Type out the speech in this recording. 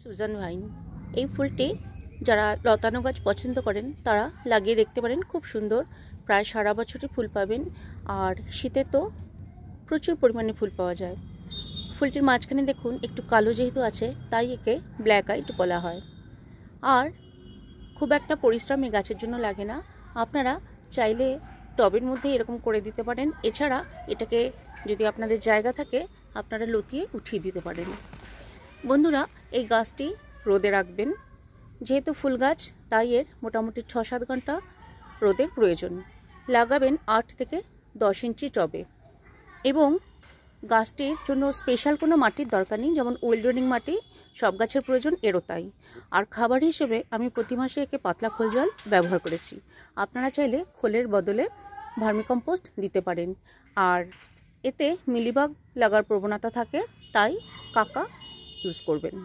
Suzanne vine. এই ফুলটি যারা লতানো গাছ পছন্দ করেন তারা লাগিয়ে দেখতে পারেন। খুব সুন্দর, প্রায় সারা বছরই ফুল পাবেন। আর শীতে তো প্রচুর পরিমাণে ফুল পাওয়া যায়। ফুলটির মাঝখানে দেখুন একটু কালো যেহেতু আছে তাই একে ব্ল্যাক আইড বলা হয়। আর খুব একটা পরিশ্রম এই গাছের জন্য লাগে না। আপনারা চাইলে টবের মধ্যে এরকম করে দিতে পারেন। এছাড়া এটাকে যদি আপনাদের জায়গা থাকে আপনারা লতিয়ে উঠিয়ে দিতে পারেন। বন্ধুরা, এই গাছটি রোদে রাখবেন। যেহেতু ফুল গাছ তাই এর মোটামুটি 6-7 ঘন্টা রোদের প্রয়োজন। লাগাবেন 8 থেকে 10 ইঞ্চি টবে। এবং গাছটির জন্য স্পেশাল কোনো মাটির দরকার নেই, যেমন ওয়েলডনিং মাটি সব গাছের প্রয়োজন, এরও তাই। আর খাবার হিসেবে আমি প্রতি মাসে একে পাতলা খোল জল ব্যবহার করেছি। আপনারা চাইলে খোলের বদলে ভার্মিকম্পোস্ট দিতে পারেন। আর এতে মিলিবাগ লাগার প্রবণতা থাকে, তাই কাকা ইউজ করবেন।